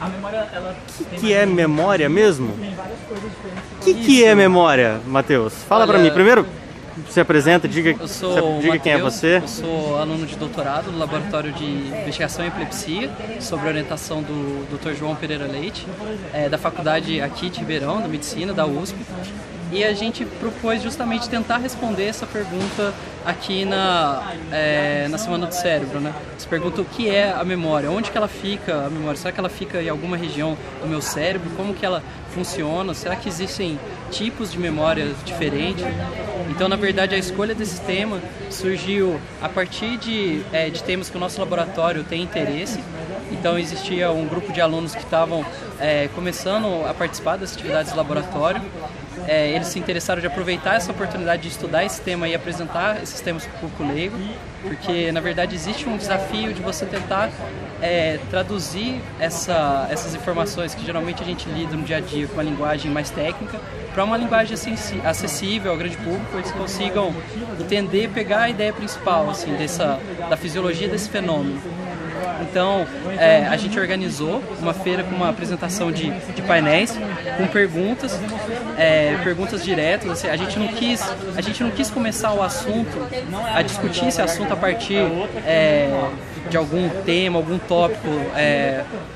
O que é memória mesmo? O que é memória, Matheus? Fala pra mim. Primeiro, se apresenta, diga quem é você. Eu sou aluno de doutorado no Laboratório de Investigação em Epilepsia, sob orientação do Dr. João Pereira Leite, da faculdade aqui de Ribeirão, da Medicina, da USP. E a gente propôs justamente tentar responder essa pergunta aqui na Semana do Cérebro, né? Você pergunta o que é a memória, onde que ela fica, a memória, será que ela fica em alguma região do meu cérebro, como que ela funciona, será que existem tipos de memória diferentes? Então, na verdade, a escolha desse tema surgiu a partir de temas que o nosso laboratório tem interesse. Então, existia um grupo de alunos que estavam começando a participar das atividades do laboratório. Eles se interessaram de aproveitar essa oportunidade de estudar esse tema e apresentar esses temas para o público leigo, porque, na verdade, existe um desafio de você tentar traduzir essas informações que geralmente a gente lida no dia a dia com uma linguagem mais técnica para uma linguagem acessível ao grande público, para que eles consigam entender e pegar a ideia principal assim, da fisiologia desse fenômeno. Então, a gente organizou uma feira com uma apresentação de painéis, com perguntas diretas. Assim, a gente não quis começar o assunto, a discutir esse assunto a partir de algum tema, algum tópico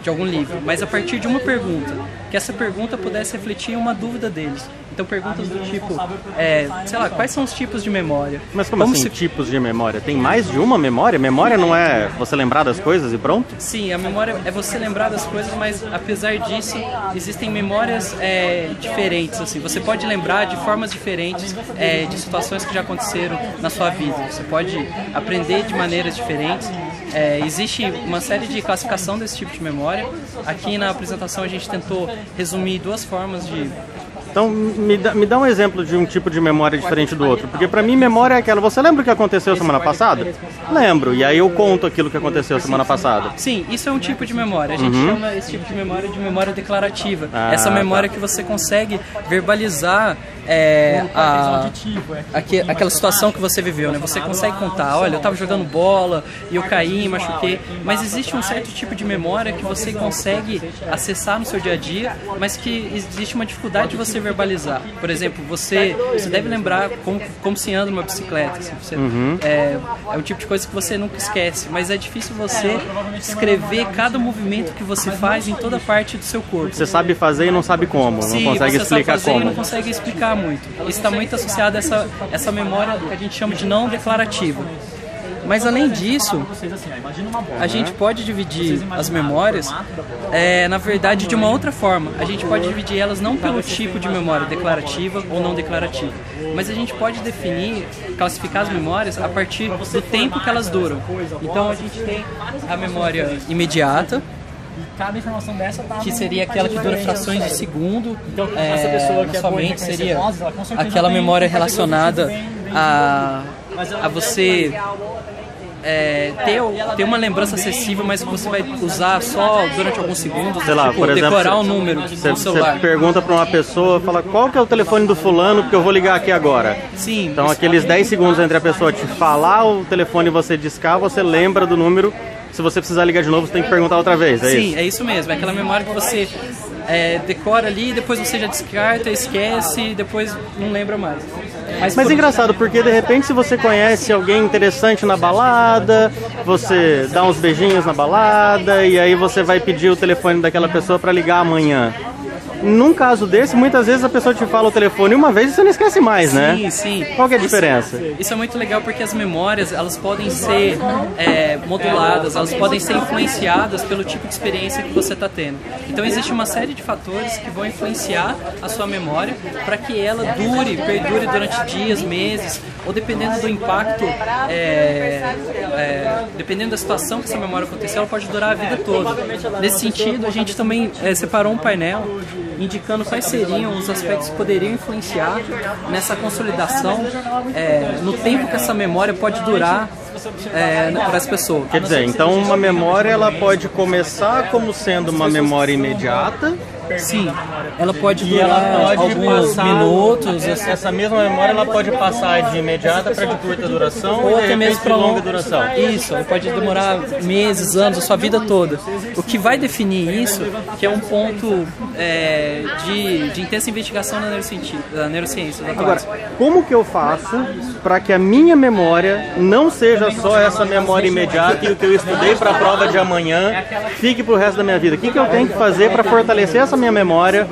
de algum livro, mas a partir de uma pergunta, que essa pergunta pudesse refletir uma dúvida deles. Então, perguntas do tipo, sei lá, quais são os tipos de memória? Mas como assim, tipos de memória? Tem mais de uma memória? Memória não é você lembrar das coisas e pronto? Sim, a memória é você lembrar das coisas, mas apesar disso, existem memórias diferentes, assim. Você pode lembrar de formas diferentes de situações que já aconteceram na sua vida. Você pode aprender de maneiras diferentes. Existe uma série de classificação desse tipo de memória. Aqui na apresentação a gente tentou resumir duas formas de... Então, me dá um exemplo de um tipo de memória diferente do outro. Porque pra mim, memória é aquela... Você lembra o que aconteceu semana passada? Lembro. E aí eu conto aquilo que aconteceu semana passada. Sim, isso é um tipo de memória. A gente chama esse tipo de memória declarativa. Essa memória que você consegue verbalizar aquela situação que você viveu, né? Você consegue contar, olha, eu estava jogando bola e eu caí, machuquei. Mas existe um certo tipo de memória que você consegue acessar no seu dia a dia, mas que existe uma dificuldade de você verbalizar. Por exemplo, você deve lembrar como se anda numa bicicleta. Assim, é um tipo de coisa que você nunca esquece, mas é difícil você escrever cada movimento que você faz em toda parte do seu corpo. Você sabe fazer e não sabe como, não consegue explicar como. Não consegue explicar muito. Isso está muito associado a essa memória que a gente chama de não declarativa. Mas além disso, a gente pode dividir as memórias, na verdade, de uma outra forma. A gente pode dividir elas não pelo tipo de memória declarativa ou não declarativa, mas a gente pode definir, classificar as memórias a partir do tempo que elas duram. Então a gente tem a memória imediata, cada informação dessa que seria aquela que dura frações de segundo. Então, essa pessoa que na sua mente seria aquela memória relacionada a você ter uma lembrança acessível, mas que você vai usar só durante alguns segundos. Sei lá, tipo, por exemplo, decorar o número do celular. Você pergunta para uma pessoa, fala, qual que é o telefone do fulano, porque eu vou ligar aqui agora. Sim. Então aqueles 10 segundos entre a pessoa te falar o telefone e você discar, você lembra do número. Se você precisar ligar de novo, você tem que perguntar outra vez, é isso? Sim, é isso mesmo. É aquela memória que você decora ali, depois você já descarta, esquece e depois não lembra mais. Mas engraçado, porque de repente se você conhece alguém interessante na balada, você dá uns beijinhos na balada e aí você vai pedir o telefone daquela pessoa para ligar amanhã. Num caso desse, muitas vezes a pessoa te fala o telefone uma vez e você não esquece mais, né? Sim, sim. Qual que é a diferença? Isso é muito legal porque as memórias, elas podem ser moduladas, elas podem ser influenciadas pelo tipo de experiência que você está tendo. Então existe uma série de fatores que vão influenciar a sua memória para que ela perdure durante dias, meses, ou dependendo do impacto, dependendo da situação que essa memória aconteceu, ela pode durar a vida toda. Nesse sentido, a gente também separou um painel indicando quais seriam os aspectos que poderiam influenciar nessa consolidação, no tempo que essa memória pode durar para as pessoas. Quer dizer, então uma memória ela pode começar como sendo uma memória imediata Sim, ela pode E ela durar pode alguns passar minutos, essa mesma memória ela pode passar de imediata para de curta duração ou e de até mesmo repente para de longa duração. Isso, ela pode demorar meses, anos, a sua vida toda. O que vai definir isso, que é um ponto de intensa investigação da neurociência. Agora, como que eu faço para que a minha memória não seja só essa memória imediata e o que eu estudei para a prova de amanhã fique para o resto da minha vida? O que eu tenho que fazer para fortalecer essa minha memória,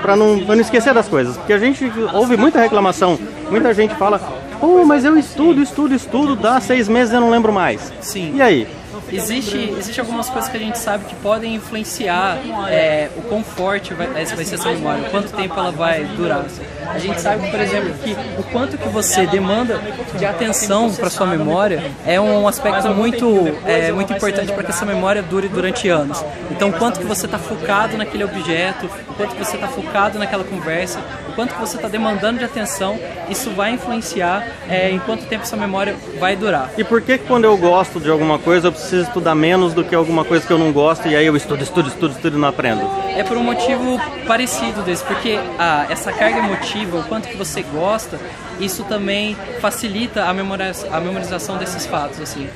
para não esquecer das coisas? Porque a gente ouve muita reclamação, muita gente fala, pô, mas eu estudo, dá 6 meses e eu não lembro mais. Sim. E aí? Existe algumas coisas que a gente sabe que podem influenciar o quão forte vai ser essa memória, o quanto tempo ela vai durar. A gente sabe, por exemplo, que o quanto que você demanda de atenção para sua memória é um aspecto muito importante para que essa memória dure durante anos. Então, o quanto que você está focado naquele objeto, o quanto que você está focado naquela conversa, o quanto que você está demandando de atenção, isso vai influenciar em quanto tempo essa memória vai durar. E por que quando eu gosto de alguma coisa eu preciso estudar menos do que alguma coisa que eu não gosto e aí eu estudo e não aprendo? É por um motivo parecido desse, porque essa carga emotiva, o quanto que você gosta, isso também facilita a memorização desses fatos, assim,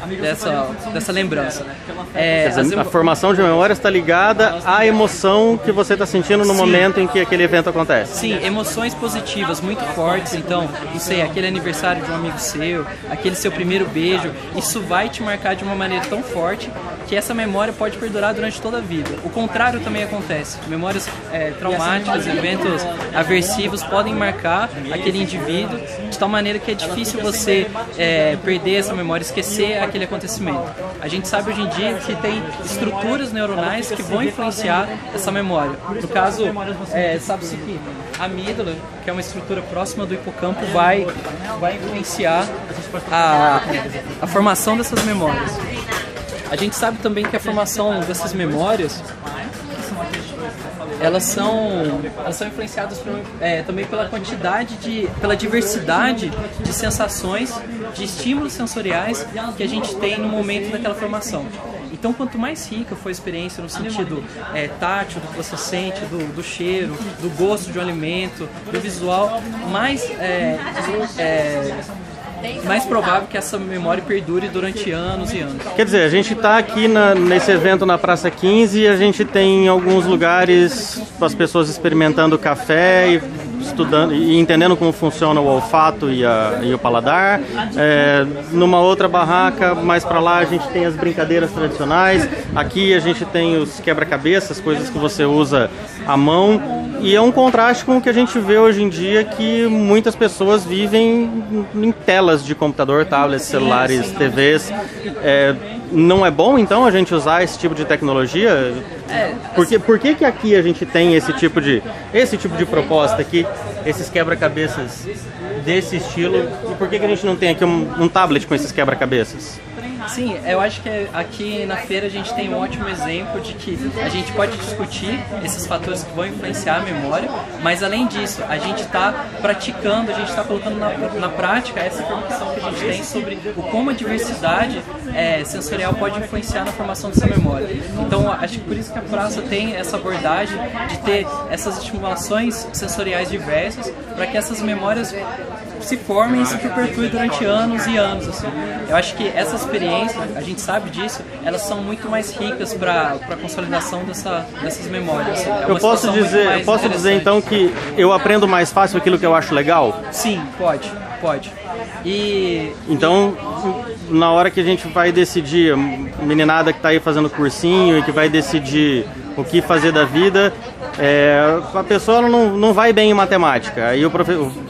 dessa lembrança. Quer dizer, a formação de memória está ligada à emoção que você está sentindo no momento em que aquele evento acontece. Sim, emoções positivas muito fortes, então, não sei, aquele aniversário de um amigo seu, aquele seu primeiro beijo, isso vai te marcar de uma maneira tão forte que essa memória pode perdurar durante toda a vida. O contrário também acontece. Memórias traumáticas, eventos aversivos podem marcar aquele indivíduo de tal maneira que é difícil você perder essa memória, esquecer aquele acontecimento. A gente sabe hoje em dia que tem estruturas neuronais que vão influenciar essa memória. No caso, sabe-se que a amígdala, que é uma estrutura próxima do hipocampo, vai influenciar a formação dessas memórias. A gente sabe também que a formação dessas memórias elas são influenciadas também pela diversidade de sensações, de estímulos sensoriais que a gente tem no momento daquela formação. Então, quanto mais rica for a experiência no sentido tátil, do que você sente, do cheiro, do gosto de um alimento, do visual, mais provável que essa memória perdure durante anos e anos. Quer dizer, a gente está aqui nesse evento na Praça 15 e a gente tem alguns lugares as pessoas experimentando café e estudando e entendendo como funciona o olfato e o paladar. Numa outra barraca, mais para lá, a gente tem as brincadeiras tradicionais. Aqui a gente tem os quebra-cabeças, coisas que você usa à mão. E é um contraste com o que a gente vê hoje em dia, que muitas pessoas vivem em telas de computador, tablets, celulares, TVs. Não é bom, então, a gente usar esse tipo de tecnologia? Por que aqui a gente tem esse tipo de proposta aqui, esses quebra-cabeças desse estilo, e por que a gente não tem aqui um tablet com esses quebra-cabeças? Sim, eu acho que aqui na feira a gente tem um ótimo exemplo de que a gente pode discutir esses fatores que vão influenciar a memória, mas além disso, a gente está praticando, a gente está colocando na prática essa informação que a gente tem sobre como a diversidade sensorial pode influenciar na formação dessa memória. Então, acho que por isso que a praça tem essa abordagem de ter essas estimulações sensoriais diversas para que essas memórias se formem e se perpetuem durante anos e anos, assim. Eu acho que essas experiências, a gente sabe disso, elas são muito mais ricas para a consolidação dessas memórias. Eu posso dizer então que eu aprendo mais fácil aquilo que eu acho legal? Sim, pode. Então, na hora que a gente vai decidir, a meninada que está aí fazendo cursinho e que vai decidir o que fazer da vida, a pessoa não vai bem em matemática. Aí o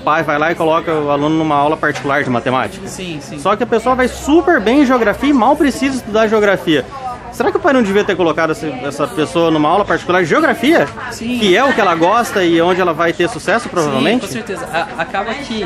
pai vai lá e coloca o aluno numa aula particular de matemática. Sim. Só que a pessoa vai super bem em geografia e mal precisa estudar geografia. Será que o pai não devia ter colocado essa pessoa numa aula particular de geografia? Sim. Que é o que ela gosta e onde ela vai ter sucesso, provavelmente? Sim, com certeza. Acaba que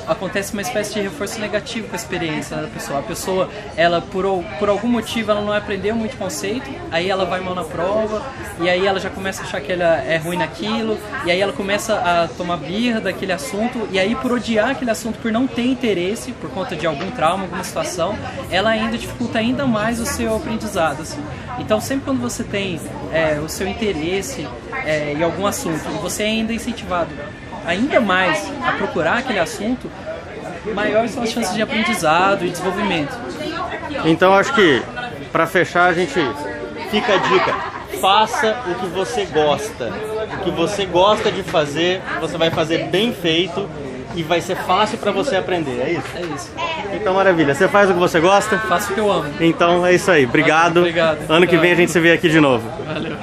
acontece uma espécie de reforço negativo com a experiência da pessoa. A pessoa, ela por algum motivo, ela não aprendeu muito conceito, aí ela vai mal na prova, e aí ela já começa a achar que ela é ruim naquilo, e aí ela começa a tomar birra daquele assunto, e aí por odiar aquele assunto, por não ter interesse, por conta de algum trauma, alguma situação, ela ainda dificulta ainda mais o seu aprendizado. aprendizado, assim. Então, sempre quando você tem o seu interesse em algum assunto e você é ainda incentivado ainda mais a procurar aquele assunto, maiores são as chances de aprendizado e desenvolvimento. Então, acho que, para fechar, a gente fica a dica. Faça o que você gosta. O que você gosta de fazer, você vai fazer bem feito e vai ser fácil para você aprender, é isso? É isso. Então, maravilha. Você faz o que você gosta? Faço o que eu amo. Então, é isso aí. Obrigado. Obrigado. Ano que vem a gente se vê aqui de novo. Valeu.